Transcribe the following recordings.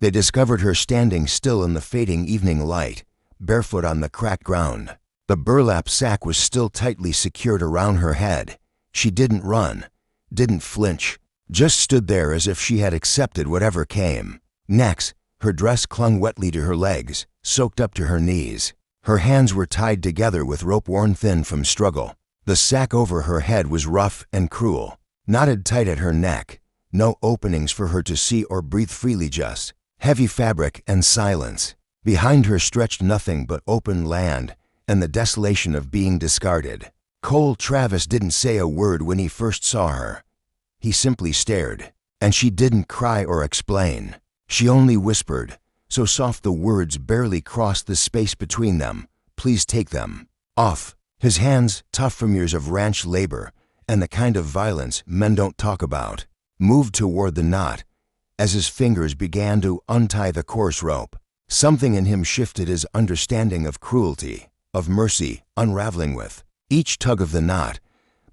They discovered her standing still in the fading evening light, barefoot on the cracked ground. The burlap sack was still tightly secured around her head. She didn't run, didn't flinch, just stood there as if she had accepted whatever came. Next, her dress clung wetly to her legs, soaked up to her knees. Her hands were tied together with rope worn thin from struggle. The sack over her head was rough and cruel, knotted tight at her neck. No openings for her to see or breathe freely, just heavy fabric and silence. Behind her stretched nothing but open land and the desolation of being discarded. Cole Travis didn't say a word when he first saw her. He simply stared, and she didn't cry or explain. She only whispered, so soft the words barely crossed the space between them, "Please take them off." His hands, tough from years of ranch labor and the kind of violence men don't talk about, moved toward the knot. As his fingers began to untie the coarse rope, something in him shifted, his understanding of cruelty, of mercy, unraveling with each tug of the knot.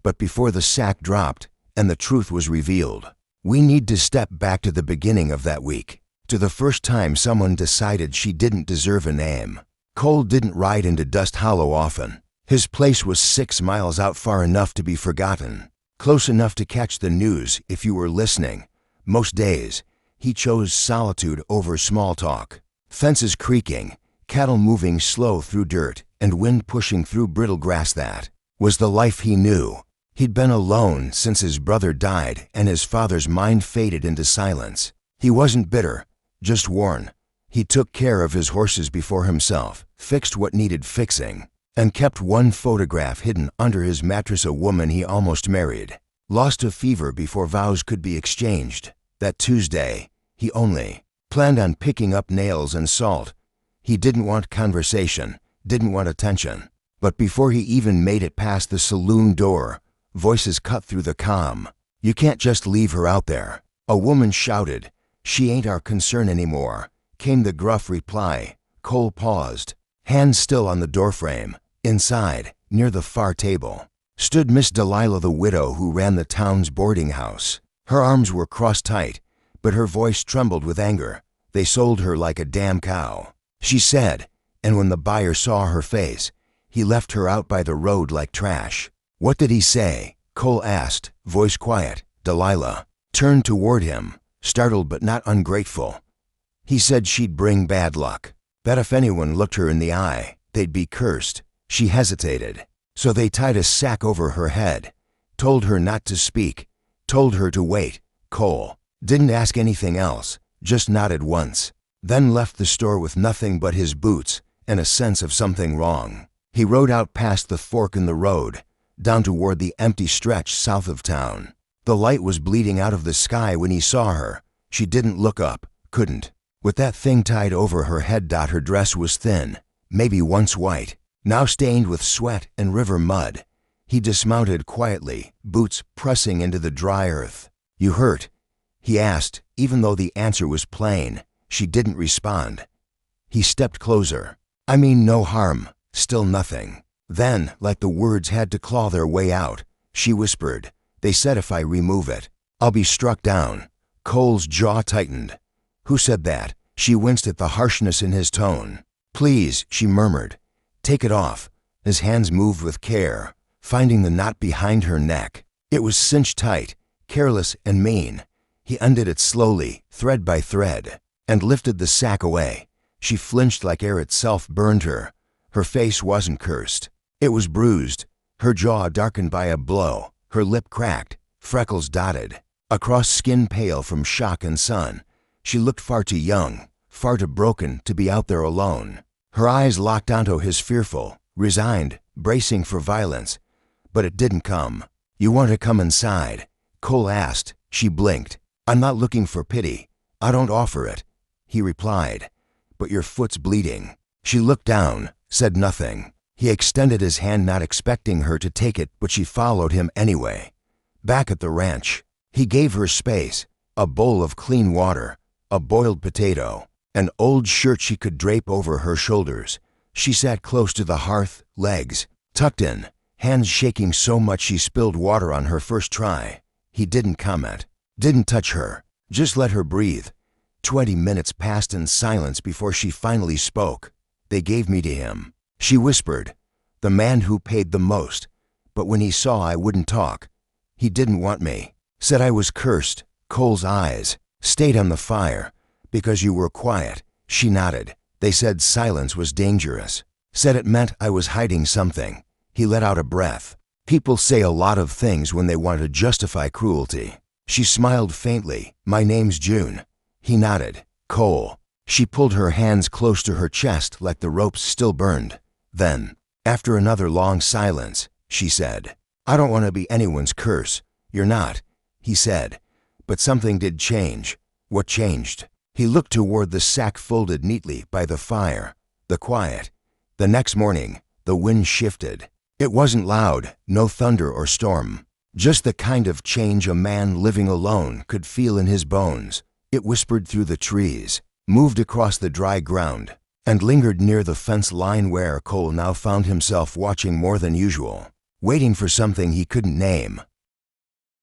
But before the sack dropped and the truth was revealed, we need to step back to the beginning of that week, to the first time someone decided she didn't deserve a name. Cole didn't ride into Dust Hollow often. His place was 6 miles out, far enough to be forgotten, close enough to catch the news if you were listening. Most days, he chose solitude over small talk. Fences creaking, cattle moving slow through dirt, and wind pushing through brittle grass. That was the life he knew. He'd been alone since his brother died and his father's mind faded into silence. He wasn't bitter, just worn. He took care of his horses before himself, fixed what needed fixing, and kept one photograph hidden under his mattress, a woman he almost married. Lost to fever before vows could be exchanged. That Tuesday, he only planned on picking up nails and salt. He didn't want conversation, didn't want attention. But before he even made it past the saloon door, voices cut through the calm. "You can't just leave her out there," a woman shouted. "She ain't our concern anymore," came the gruff reply. Cole paused, hands still on the doorframe. Inside, near the far table, stood Miss Delilah, the widow who ran the town's boarding house. Her arms were crossed tight, but her voice trembled with anger. "They sold her like a damn cow," she said, and when the buyer saw her face, he left her out by the road like trash. "What did he say?" Cole asked, voice quiet. Delilah turned toward him, startled but not ungrateful. "He said she'd bring bad luck, that if anyone looked her in the eye, they'd be cursed." She hesitated. "So they tied a sack over her head, told her not to speak, told her to wait." Cole didn't ask anything else, just nodded once, then left the store with nothing but his boots and a sense of something wrong. He rode out past the fork in the road, down toward the empty stretch south of town. The light was bleeding out of the sky when he saw her. She didn't look up, couldn't. With that thing tied over her head, her dress was thin, maybe once white, now stained with sweat and river mud. He dismounted quietly, boots pressing into the dry earth. "You hurt?" he asked, even though the answer was plain. She didn't respond. He stepped closer. "I mean no harm, still nothing." Then, like the words had to claw their way out, she whispered, "They said if I remove it, I'll be struck down." Cole's jaw tightened. "Who said that?" She winced at the harshness in his tone. "Please," she murmured, "take it off." His hands moved with care, finding the knot behind her neck. It was cinched tight, careless and mean. He undid it slowly, thread by thread, and lifted the sack away. She flinched like air itself burned her. Her face wasn't cursed. It was bruised, her jaw darkened by a blow, her lip cracked, freckles dotted. Across skin pale from shock and sun, she looked far too young, far too broken to be out there alone. Her eyes locked onto his, fearful, resigned, bracing for violence. But it didn't come. "You want to come inside?" Cole asked. She blinked. "I'm not looking for pity. I don't offer it," he replied. "But your foot's bleeding." She looked down, said nothing. He extended his hand, not expecting her to take it, but she followed him anyway. Back at the ranch, he gave her space, a bowl of clean water, a boiled potato, an old shirt she could drape over her shoulders. She sat close to the hearth, legs tucked in, hands shaking so much she spilled water on her first try. He didn't comment, didn't touch her, just let her breathe. 20 minutes passed in silence before she finally spoke. They gave me to him. She whispered, the man who paid the most. But when he saw I wouldn't talk, he didn't want me. Said I was cursed. Cole's eyes stayed on the fire. Because you were quiet. She nodded. They said silence was dangerous. Said it meant I was hiding something. He let out a breath. People say a lot of things when they want to justify cruelty. She smiled faintly. My name's June. He nodded. Cole. She pulled her hands close to her chest like the ropes still burned. Then, after another long silence, she said, I don't want to be anyone's curse. You're not, he said. But something did change. What changed? He looked toward the sack folded neatly by the fire. The quiet. The next morning, the wind shifted. It wasn't loud, no thunder or storm. Just the kind of change a man living alone could feel in his bones. It whispered through the trees, moved across the dry ground, and lingered near the fence line where Cole now found himself watching more than usual, waiting for something he couldn't name.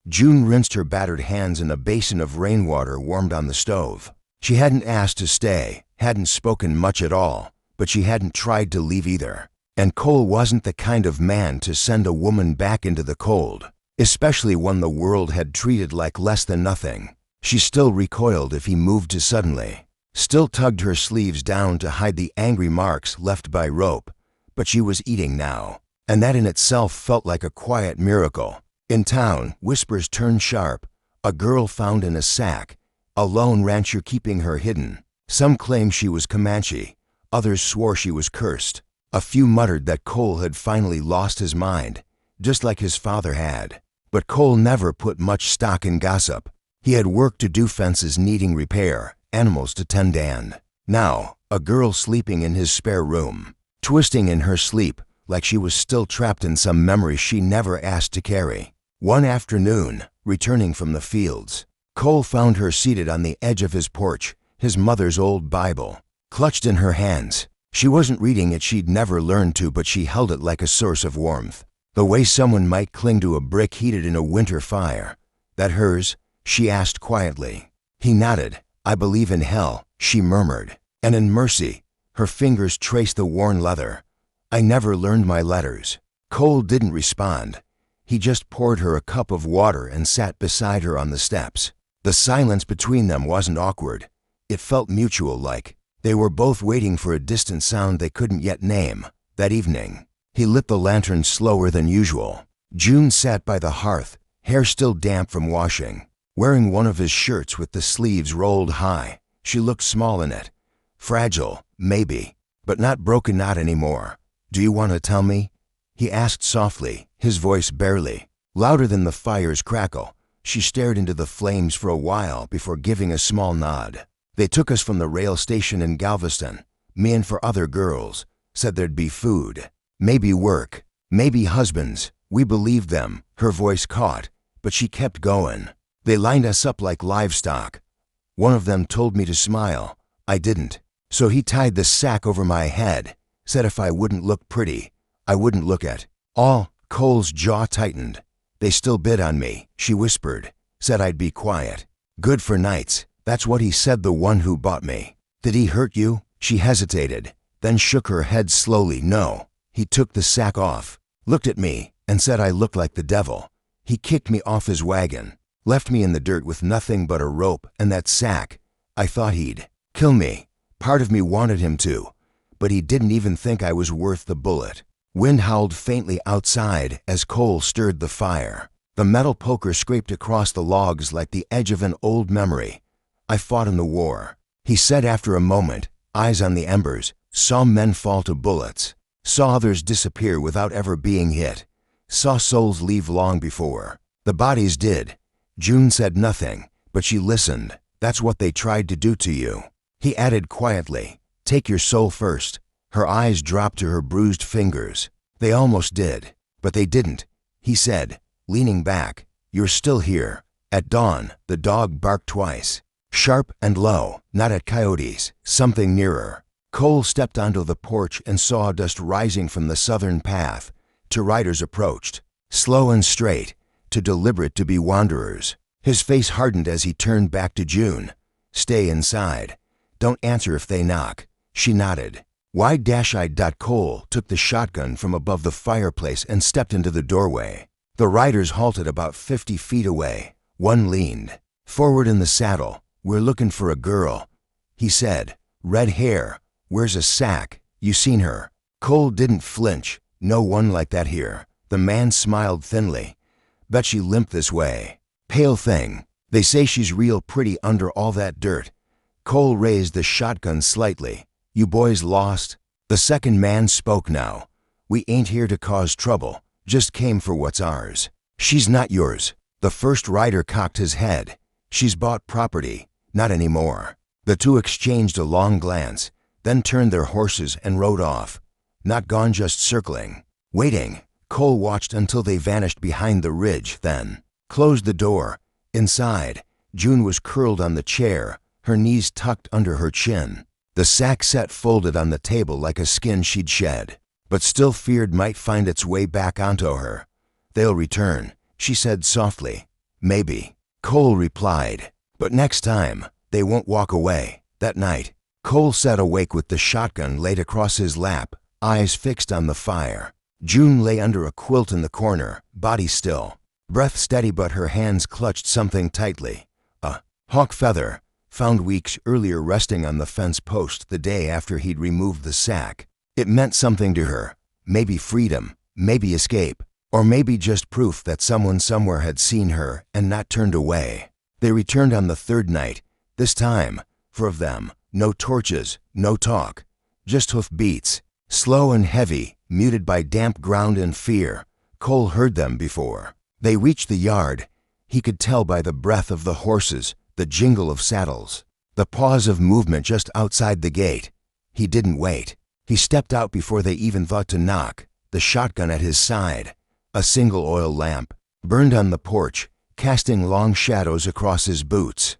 June rinsed her battered hands in a basin of rainwater warmed on the stove. She hadn't asked to stay, hadn't spoken much at all, but she hadn't tried to leave either. And Cole wasn't the kind of man to send a woman back into the cold, especially one the world had treated like less than nothing. She still recoiled if he moved too suddenly, still tugged her sleeves down to hide the angry marks left by rope, but she was eating now, and that in itself felt like a quiet miracle. In town, whispers turned sharp. A girl found in a sack, a lone rancher keeping her hidden. Some claimed she was Comanche, others swore she was cursed. A few muttered that Cole had finally lost his mind, just like his father had. But Cole never put much stock in gossip. He had work to do, fences needing repair, animals to tend, and now, a girl sleeping in his spare room, twisting in her sleep like she was still trapped in some memory she never asked to carry. One afternoon, returning from the fields, Cole found her seated on the edge of his porch, his mother's old Bible, clutched in her hands. She wasn't reading it, she'd never learned to, but she held it like a source of warmth. The way someone might cling to a brick heated in a winter fire. That hers? She asked quietly. He nodded. I believe in hell, she murmured. And in mercy. Her fingers traced the worn leather. I never learned my letters. Cole didn't respond. He just poured her a cup of water and sat beside her on the steps. The silence between them wasn't awkward. It felt mutual, like they were both waiting for a distant sound they couldn't yet name. That evening, he lit the lantern slower than usual. June sat by the hearth, hair still damp from washing, wearing one of his shirts with the sleeves rolled high. She looked small in it. Fragile, maybe, but not broken, not anymore. Do you want to tell me? He asked softly, his voice barely louder than the fire's crackle. She stared into the flames for a while before giving a small nod. They took us from the rail station in Galveston, me and 4 other girls, said there'd be food, maybe work, maybe husbands. We believed them. Her voice caught, but she kept going. They lined us up like livestock. One of them told me to smile. I didn't. So he tied the sack over my head, said if I wouldn't look pretty, I wouldn't look at all. Cole's jaw tightened. They still bid on me, she whispered, said I'd be quiet. Good for nights. That's what he said, the one who bought me. Did he hurt you? She hesitated, then shook her head slowly. No. He took the sack off, looked at me, and said I looked like the devil. He kicked me off his wagon, left me in the dirt with nothing but a rope and that sack. I thought he'd kill me. Part of me wanted him to, but he didn't even think I was worth the bullet. Wind howled faintly outside as Cole stirred the fire. The metal poker scraped across the logs like the edge of an old memory. I fought in the war, he said after a moment, eyes on the embers, saw men fall to bullets, saw others disappear without ever being hit, saw souls leave long before. The bodies did. June said nothing, but she listened. That's what they tried to do to you. He added quietly, take your soul first. Her eyes dropped to her bruised fingers. They almost did, but they didn't. He said, leaning back, you're still here. At dawn, the dog barked twice. Sharp and low, not at coyotes, something nearer. Cole stepped onto the porch and sawdust rising from the southern path. 2 riders approached, slow and straight, too deliberate to be wanderers. His face hardened as he turned back to June. Stay inside. Don't answer if they knock. She nodded. Wide-eyed. Cole took the shotgun from above the fireplace and stepped into the doorway. The riders halted about 50 feet away. One leaned forward in the saddle. We're looking for a girl, he said. Red hair. Wears a sack. You seen her? Cole didn't flinch. No one like that here. The man smiled thinly. Bet she limped this way. Pale thing. They say she's real pretty under all that dirt. Cole raised the shotgun slightly. You boys lost? The second man spoke now. We ain't here to cause trouble. Just came for what's ours. She's not yours. The first rider cocked his head. She's bought property. Not anymore. The two exchanged a long glance, then turned their horses and rode off. Not gone, just circling. Waiting. Cole watched until they vanished behind the ridge, then closed the door. Inside, June was curled on the chair, her knees tucked under her chin. The sack sat folded on the table like a skin she'd shed, but still feared might find its way back onto her. They'll return, she said softly. Maybe, Cole replied, but next time, they won't walk away. That night, Cole sat awake with the shotgun laid across his lap, eyes fixed on the fire. June lay under a quilt in the corner, body still, breath steady, but her hands clutched something tightly. A hawk feather, found weeks earlier resting on the fence post the day after he'd removed the sack. It meant something to her. Maybe freedom, maybe escape, or maybe just proof that someone somewhere had seen her and not turned away. They returned on the third night. This time, for of them, no torches, no talk, just hoof beats, slow and heavy, muted by damp ground and fear. Cole heard them before. They reached the yard. He could tell by the breath of the horses, the jingle of saddles, the pause of movement just outside the gate. He didn't wait. He stepped out before they even thought to knock, the shotgun at his side. A single oil lamp burned on the porch, casting long shadows across his boots.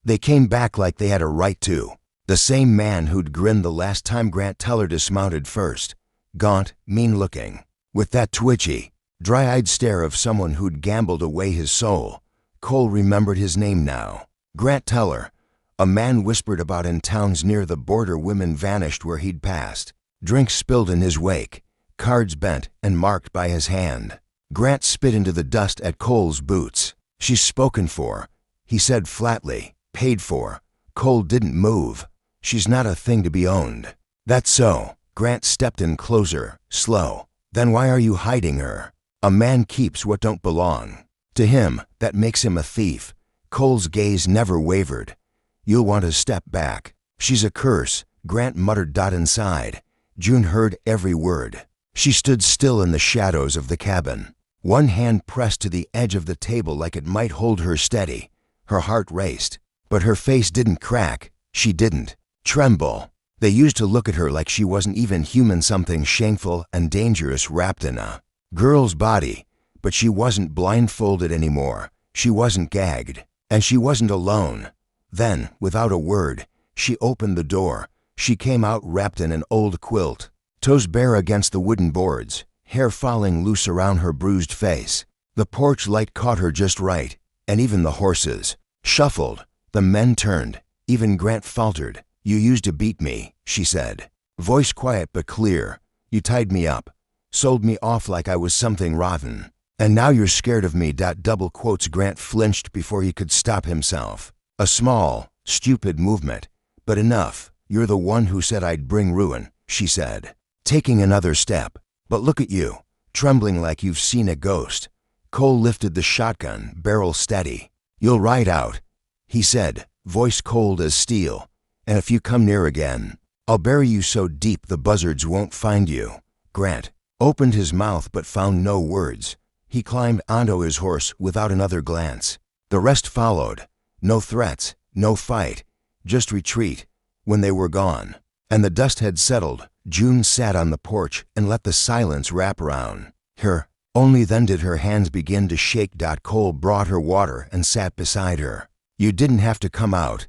They came back like they had a right to. The same man who'd grinned the last time Grant Teller dismounted first. Gaunt, mean-looking, with that twitchy, dry-eyed stare of someone who'd gambled away his soul. Cole remembered his name now. Grant Teller. A man whispered about in towns near the border. Women vanished where he'd passed. Drinks spilled in his wake. Cards bent and marked by his hand. Grant spit into the dust at Cole's boots. She's spoken for, he said flatly. Paid for. Cole didn't move. She's not a thing to be owned. That's so. Grant stepped in closer, slow. Then why are you hiding her? A man keeps what don't belong. To him, that makes him a thief. Cole's gaze never wavered. You'll want to step back. She's a curse, Grant muttered. Inside, June heard every word. She stood still in the shadows of the cabin. One hand pressed to the edge of the table like it might hold her steady. Her heart raced. But her face didn't crack. She didn't tremble. They used to look at her like she wasn't even human, something shameful and dangerous wrapped in a girl's body. But she wasn't blindfolded anymore. She wasn't gagged. And she wasn't alone. Then, without a word, she opened the door. She came out wrapped in an old quilt, toes bare against the wooden boards, hair falling loose around her bruised face. The porch light caught her just right, and even the horses shuffled. The men turned. Even Grant faltered. You used to beat me, she said. Voice quiet but clear. You tied me up. Sold me off like I was something rotten. And now you're scared of me. Double quotes. Grant flinched before he could stop himself. A small, stupid movement. But enough. You're the one who said I'd bring ruin, she said. Taking another step. But look at you. Trembling like you've seen a ghost. Cole lifted the shotgun, barrel steady. You'll ride out, he said, voice cold as steel. And if you come near again, I'll bury you so deep the buzzards won't find you. Grant opened his mouth but found no words. He climbed onto his horse without another glance. The rest followed. No threats, no fight, just retreat. When they were gone, and the dust had settled, June sat on the porch and let the silence wrap around her. Only then did her hands begin to shake. Cole brought her water and sat beside her. You didn't have to come out,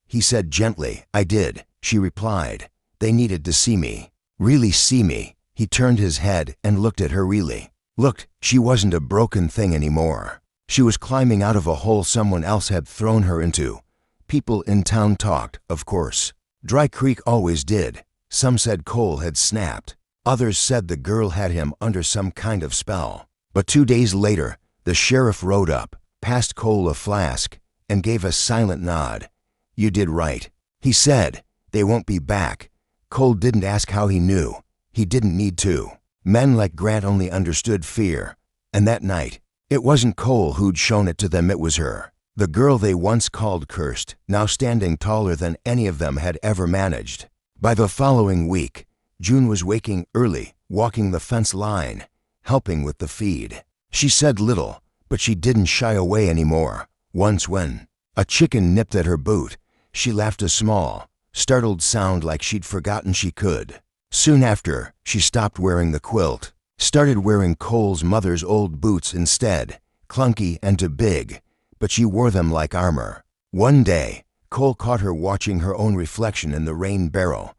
he said gently. I did, she replied. They needed to see me. Really see me. He turned his head and looked at her. Really looked. She wasn't a broken thing anymore. She was climbing out of a hole someone else had thrown her into. People in town talked, of course. Dry Creek always did. Some said Cole had snapped. Others said the girl had him under some kind of spell. But 2 days later, the sheriff rode up, passed Cole a flask, and gave a silent nod. "You did right," he said. "They won't be back." Cole didn't ask how he knew. He didn't need to. Men like Grant only understood fear. And that night, it wasn't Cole who'd shown it to them, it was her. The girl they once called cursed, now standing taller than any of them had ever managed. By the following week, June was waking early, walking the fence line, helping with the feed. She said little, but she didn't shy away anymore. Once when a chicken nipped at her boot, she laughed a small, startled sound like she'd forgotten she could. Soon after, she stopped wearing the quilt, started wearing Cole's mother's old boots instead, clunky and too big, but she wore them like armor. One day, Cole caught her watching her own reflection in the rain barrel,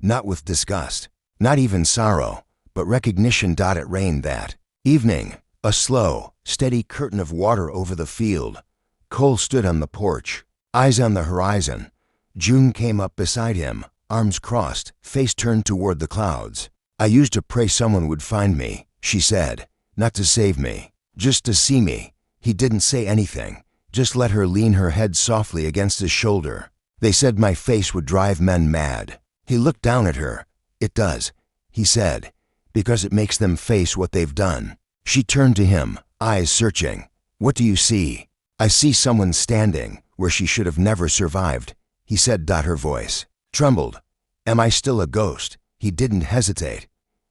not with disgust, not even sorrow, but recognition. It rained that evening, a slow, steady curtain of water over the field. Cole stood on the porch, eyes on the horizon. June came up beside him, arms crossed, face turned toward the clouds. "I used to pray someone would find me," she said, "not to save me, just to see me." He didn't say anything, just let her lean her head softly against his shoulder. "They said my face would drive men mad." He looked down at her. "It does," he said, "because it makes them face what they've done." She turned to him, eyes searching. "What do you see?" "I see someone standing where she should have never survived," he said. Her voice trembled. "Am I still a ghost?" He didn't hesitate.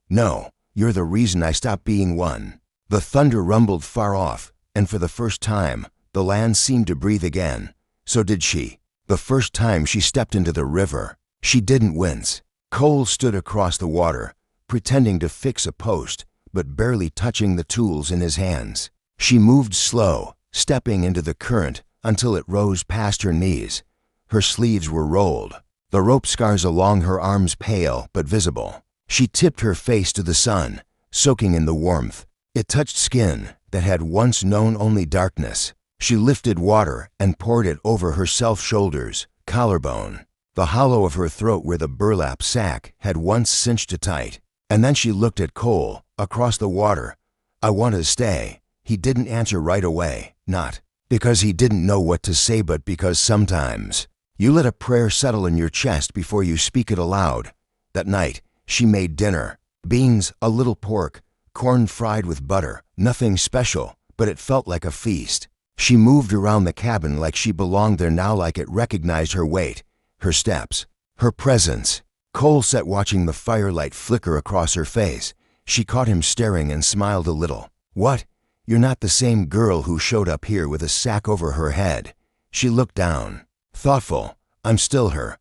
"No, you're the reason I stopped being one." The thunder rumbled far off, and for the first time, the land seemed to breathe again. So did she. The first time she stepped into the river, she didn't wince. Cole stood across the water, pretending to fix a post, but barely touching the tools in his hands. She moved slow, stepping into the current until it rose past her knees. Her sleeves were rolled, the rope scars along her arms pale but visible. She tipped her face to the sun, soaking in the warmth. It touched skin that had once known only darkness. She lifted water and poured it over her shoulders, collarbone, the hollow of her throat where the burlap sack had once cinched it tight. And then she looked at Cole, across the water. "I want to stay." He didn't answer right away, not because he didn't know what to say, but because sometimes you let a prayer settle in your chest before you speak it aloud. That night, she made dinner. Beans, a little pork, corn fried with butter, nothing special, but it felt like a feast. She moved around the cabin like she belonged there now, like it recognized her weight, her steps, her presence. Cole sat watching the firelight flicker across her face. She caught him staring and smiled a little. "What? You're not the same girl who showed up here with a sack over her head." She looked down, thoughtful. "I'm still her.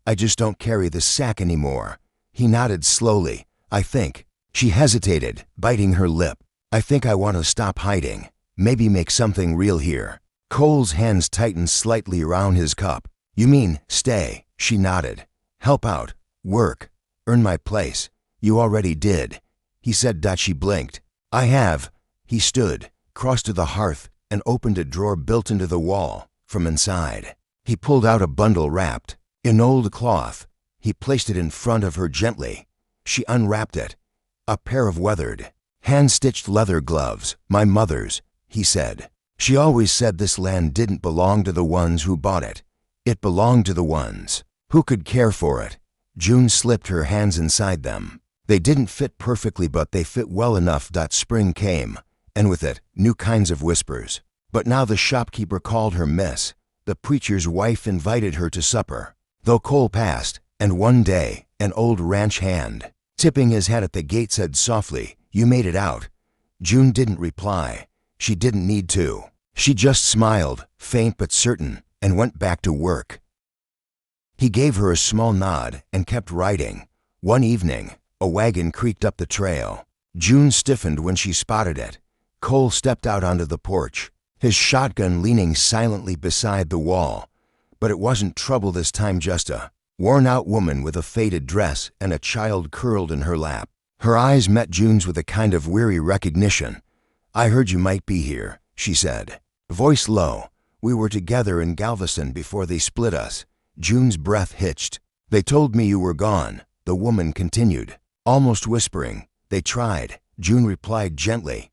I just don't carry the sack anymore." He nodded slowly. "I think." She hesitated, biting her lip. "I think I want to stop hiding. Maybe make something real here." Cole's hands tightened slightly around his cup. "You mean stay?" She nodded. "Help out. Work. Earn my place." "You already did," he said. She blinked. "I have." He stood, crossed to the hearth, and opened a drawer built into the wall. From inside, he pulled out a bundle wrapped in old cloth. He placed it in front of her gently. She unwrapped it. A pair of weathered, hand-stitched leather gloves. "My mother's," he said. "She always said this land didn't belong to the ones who bought it. It belonged to the ones who could care for it." June slipped her hands inside them. They didn't fit perfectly, but they fit well enough. Spring came, and with it, new kinds of whispers. But now the shopkeeper called her Miss. The preacher's wife invited her to supper. Though Cole passed, and one day, an old ranch hand, tipping his hat at the gate, said softly, "You made it out." June didn't reply. She didn't need to. She just smiled, faint but certain, and went back to work. He gave her a small nod and kept riding. One evening, a wagon creaked up the trail. June stiffened when she spotted it. Cole stepped out onto the porch, his shotgun leaning silently beside the wall. But it wasn't trouble this time, just a worn-out woman with a faded dress and a child curled in her lap. Her eyes met June's with a kind of weary recognition. "I heard you might be here," she said, voice low, We were together in Galveston before they split us. June's breath hitched. They told me you were gone, the woman continued, almost whispering. They tried, June replied gently,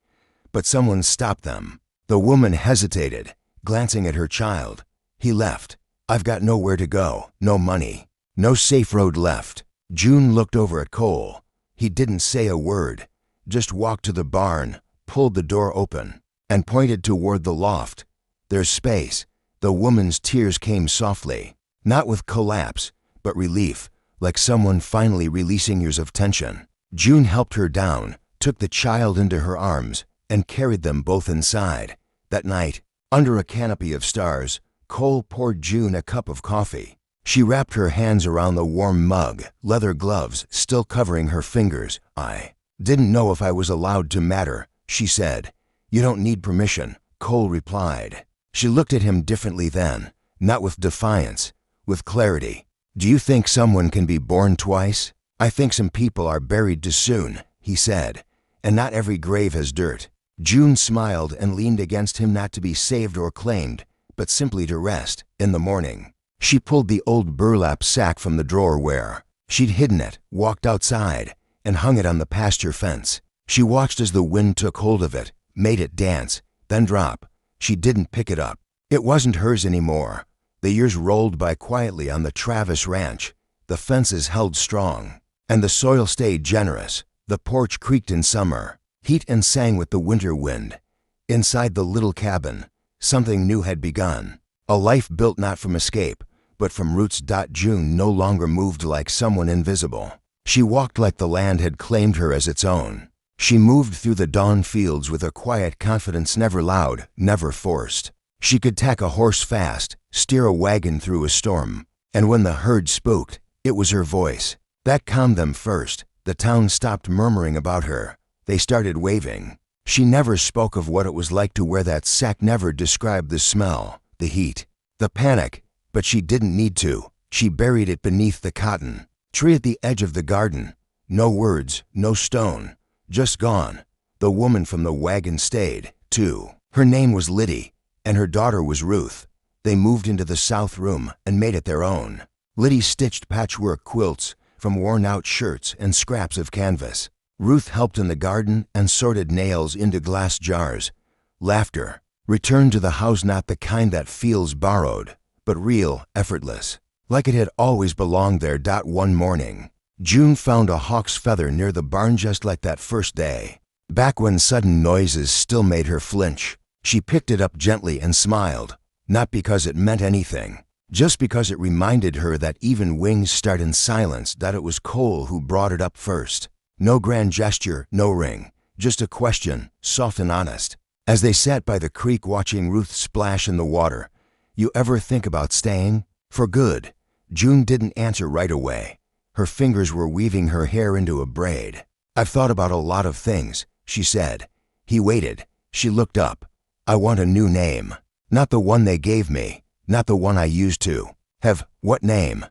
but someone stopped them. The woman hesitated, glancing at her child. He left. I've got nowhere to go, no money, no safe road left. June looked over at Cole. He didn't say a word, just walked to the barn, pulled the door open, and pointed toward the loft. There's space. The woman's tears came softly, not with collapse, but relief, like someone finally releasing years of tension. June helped her down, took the child into her arms, and carried them both inside. That night, under a canopy of stars, Cole poured June a cup of coffee. She wrapped her hands around the warm mug, leather gloves still covering her fingers. I didn't know if I was allowed to matter, she said. You don't need permission, Cole replied. She looked at him differently then, not with defiance, with clarity. Do you think someone can be born twice? I think some people are buried too soon, he said, and not every grave has dirt. June smiled and leaned against him, not to be saved or claimed, but simply to rest. In the morning, she pulled the old burlap sack from the drawer where she'd hidden it, walked outside, and hung it on the pasture fence. She watched as the wind took hold of it, made it dance, then drop. She didn't pick it up. It wasn't hers anymore. The years rolled by quietly on the Travis ranch. The fences held strong, and the soil stayed generous. The porch creaked in summer, heat and sang with the winter wind. Inside the little cabin, something new had begun. A life built not from escape, but from roots. June no longer moved like someone invisible. She walked like the land had claimed her as its own. She moved through the dawn fields with a quiet confidence, never loud, never forced. She could tack a horse fast, steer a wagon through a storm, and when the herd spooked, it was her voice. That calmed them first. The town stopped murmuring about her. They started waving. She never spoke of what it was like to wear that sack, never described the smell, the heat, the panic, but she didn't need to. She buried it beneath the cotton tree at the edge of the garden. No words, no stone, just gone. The woman from the wagon stayed, too. Her name was Liddy, and her daughter was Ruth. They moved into the south room and made it their own. Liddy stitched patchwork quilts from worn-out shirts and scraps of canvas. Ruth helped in the garden and sorted nails into glass jars. Laughter returned to the house, not the kind that feels borrowed, but real, effortless, like it had always belonged there. One morning, June found a hawk's feather near the barn, just like that first day, back when sudden noises still made her flinch. She picked it up gently and smiled, not because it meant anything, just because it reminded her that even wings start in silence. It was Cole who brought it up first. No grand gesture, no ring, just a question, soft and honest. As they sat by the creek watching Ruth splash in the water, "You ever think about staying? For good?" June didn't answer right away. Her fingers were weaving her hair into a braid. "I've thought about a lot of things," she said. He waited. She looked up. "I want a new name. Not the one they gave me, not the one I used to have." "What name?"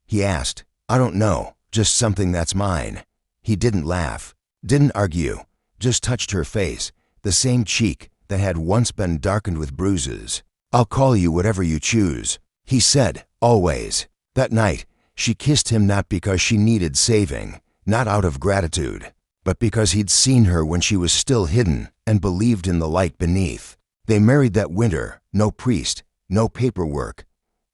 he asked. "I don't know, just something that's mine." He didn't laugh, didn't argue, just touched her face, the same cheek that had once been darkened with bruises. "I'll call you whatever you choose," he said, "always." That night, she kissed him, not because she needed saving, not out of gratitude, but because he'd seen her when she was still hidden and believed in the light beneath. They married that winter, no priest, no paperwork,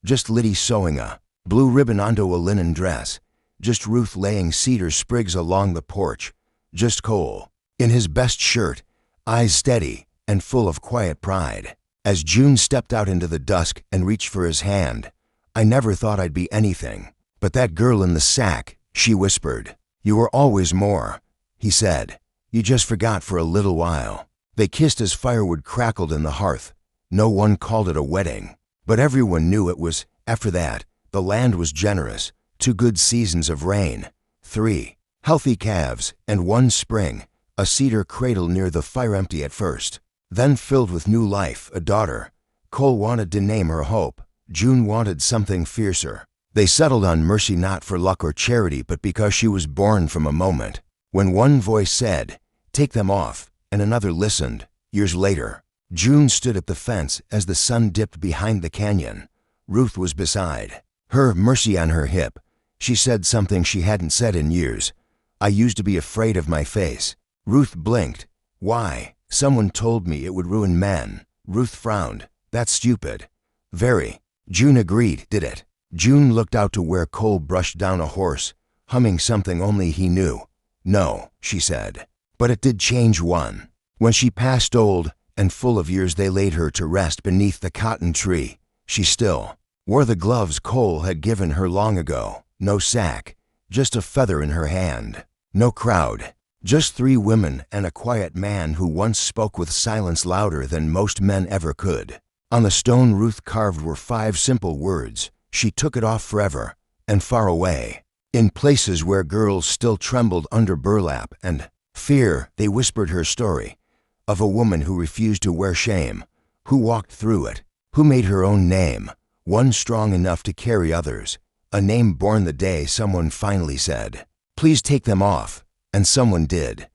just Liddy sewing a blue ribbon onto a linen dress, just Ruth laying cedar sprigs along the porch, just Cole, in his best shirt, eyes steady and full of quiet pride. As June stepped out into the dusk and reached for his hand, "I never thought I'd be anything but that girl in the sack," she whispered. "You were always more," he said. "You just forgot for a little while." They kissed as firewood crackled in the hearth. No one called it a wedding, but everyone knew it was. After that, the land was generous. 2 good seasons of rain, 3 healthy calves, and 1 spring, a cedar cradle near the fire, empty at first, then filled with new life, a daughter. Cole wanted to name her Hope. June wanted something fiercer. They settled on Mercy, not for luck or charity, but because she was born from a moment when one voice said, "Take them off," and another listened. Years later, June stood at the fence as the sun dipped behind the canyon. Ruth was beside her, Mercy on her hip. She said something she hadn't said in years. "I used to be afraid of my face." Ruth blinked. "Why?" "Someone told me it would ruin men." Ruth frowned. "That's stupid." "Very." June agreed. "Did it?" June looked out to where Cole brushed down a horse, humming something only he knew. "No," she said. But it did change one. When she passed old and full of years, they laid her to rest beneath the cotton tree. She still wore the gloves Cole had given her long ago. No sack, just a feather in her hand. No crowd, just 3 women and a quiet man who once spoke with silence louder than most men ever could. On the stone Ruth carved were 5 simple words. She took it off forever and far away. In places where girls still trembled under burlap and fear, they whispered her story of a woman who refused to wear shame, who walked through it, who made her own name, one strong enough to carry others. A name born the day someone finally said, "Please take them off," and someone did.